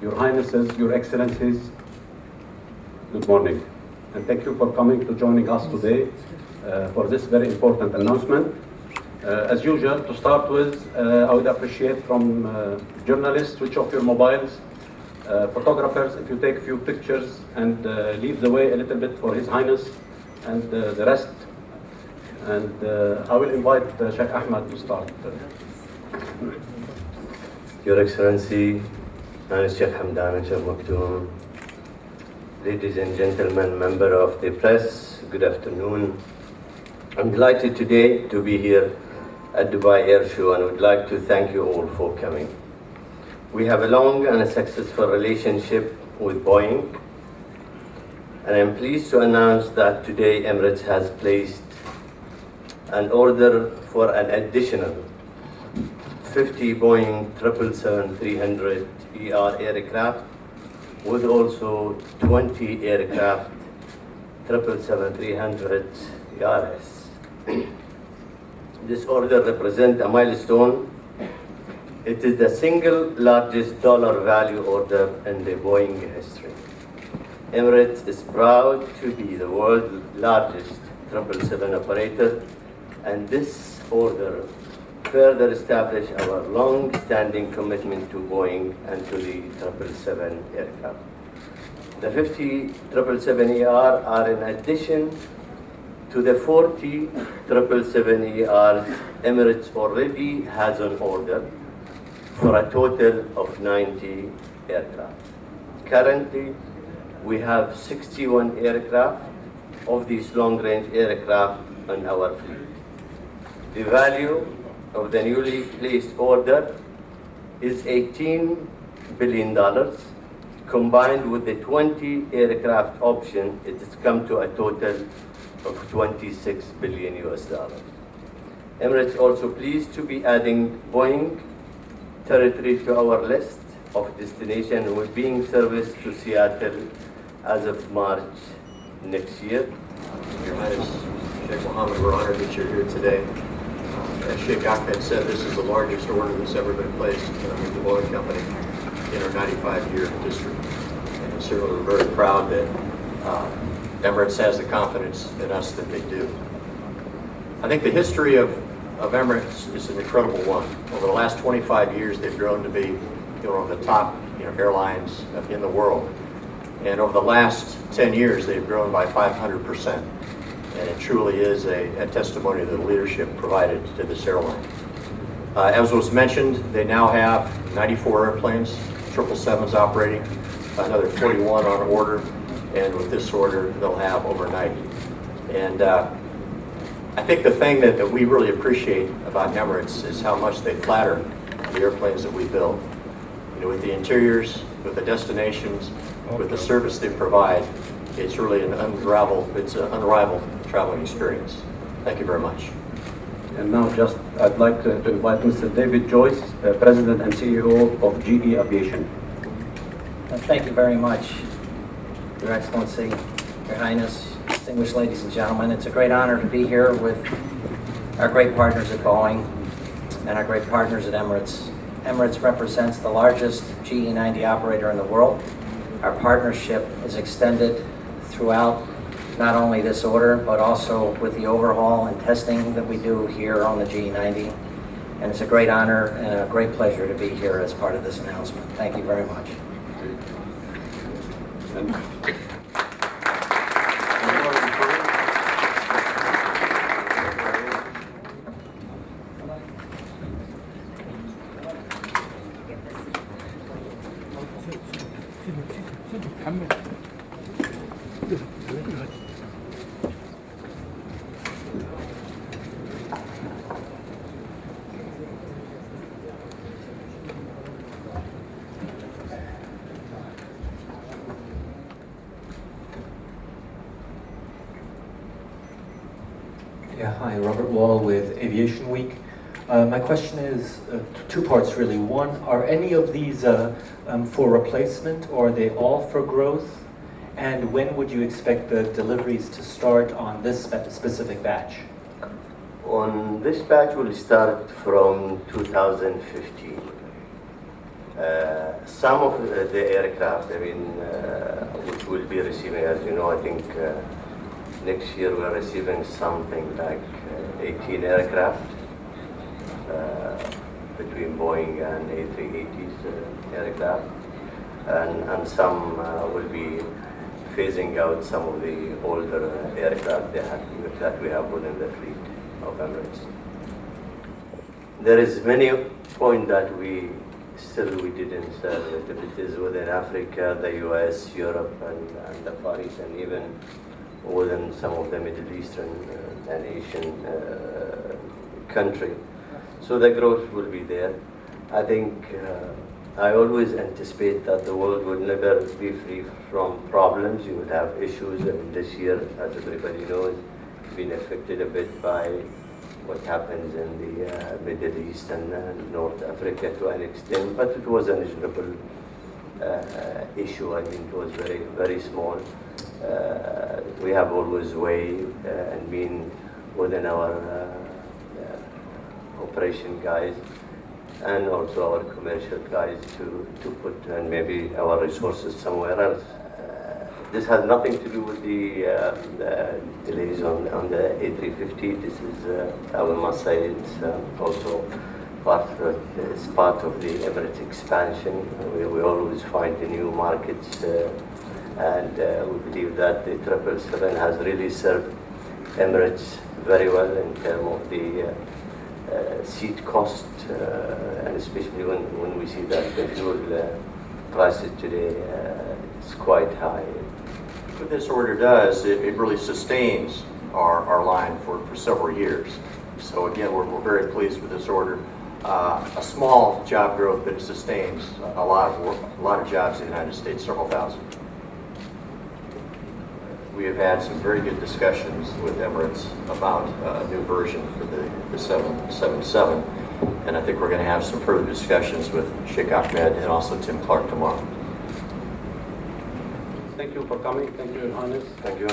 Your Highnesses, Your Excellencies, good morning, and thank you for coming to joining us today for this very important announcement. As usual, to start with, I would appreciate from journalists, switch off your mobiles, photographers, if you take a few pictures and leave the way a little bit for His Highness and the rest. And I will invite Sheikh Ahmed to start. Your Excellency, Sheikh Hamdan and Sheikh Maktoum, ladies and gentlemen, member of the press, good afternoon. I'm delighted today to be here at Dubai Air Show and would like to thank you all for coming. We have a long and a successful relationship with Boeing, and I'm pleased to announce that today Emirates has placed an order for an additional 50 Boeing 777-300ER aircraft, with also 20 aircraft 777-300 ERS. This order represents a milestone. It is the single largest dollar value order in the Boeing history. Emirates is proud to be the world's largest 777 operator, and this order further establish our long-standing commitment to Boeing and to the 777 aircraft. The 50 777ER are in addition to the 40 777ERs Emirates already has on order for a total of 90 aircraft. Currently, we have 61 aircraft of these long-range aircraft on our fleet. The value of the newly placed order is $18 billion. Combined with the 20 aircraft option, it has come to a total of $26 billion US. Emirates also pleased to be adding Boeing territory to our list of destinations with being serviced to Seattle as of March next year. Your Highness, Sheikh Mohammed, we're honored that you're here today. As Sheikh Ahmed said, this is the largest order that's ever been placed with the Boeing Company in our 95-year history. And certainly we're very proud that Emirates has the confidence in us that they do. I think the history of Emirates is an incredible one. Over the last 25 years, they've grown to be one of the top airlines in the world. And over the last 10 years, they've grown by 500%. And it truly is a testimony to the leadership provided to this airline. As was mentioned, they now have 94 airplanes, 777s operating, another 41 on order, and with this order, they'll have over 90. And I think the thing that we really appreciate about Emirates is how much they flatter the airplanes that we build. With the interiors, with the destinations, with the service they provide, it's really an unrivaled traveling experience. Thank you very much. And now I'd like to invite Mr. David Joyce, President and CEO of GE Aviation. Thank you very much, Your Excellency, Your Highness, distinguished ladies and gentlemen. It's a great honor to be here with our great partners at Boeing and our great partners at Emirates. Emirates represents the largest GE90 operator in the world. Our partnership is extended throughout not only this order, but also with the overhaul and testing that we do here on the GE90. And it's a great honor and a great pleasure to be here as part of this announcement. Thank you very much. Yeah, hi, Robert Wall with Aviation Week. My question is two parts really. One, are any of these for replacement or are they all for growth? And when would you expect the deliveries to start on this specific batch? On this batch will start from 2015. Some of the aircraft, which will be receiving, as you know, I think next year we're receiving something like 18 aircraft between Boeing and A380s aircraft, and some will be phasing out some of the older aircraft that we have within the fleet of Emirates. There is many points that we didn't serve. If it is within Africa, the US, Europe, and the Far East, and even within some of the Middle Eastern and Asian countries. So the growth will be there. I think I always anticipate that the world would never be free from problems. You would have issues, and this year, as everybody knows, been affected a bit by what happens in the Middle East and North Africa to an extent, but it was a manageable issue. I mean, it was very, very small. We have always weighed and been within our operation guys and also our commercial guys to put maybe our resources somewhere else. This has nothing to do with the delays on the A350. This is, I must say, it's also part of the Emirates expansion. We always find the new markets, and we believe that the 777 has really served Emirates very well in terms of the seat cost, and especially when we see that the fuel prices today is quite high. What this order does, it really sustains our line for several years. So again, we're very pleased with this order. A small job growth, but it sustains a lot of work, a lot of jobs in the United States, several thousand. We have had some very good discussions with Emirates about a new version for the 777, and I think we're going to have some further discussions with Sheikh Ahmed and also Tim Clark tomorrow. Thank you for coming. Thank you, Your Highness. Thank you.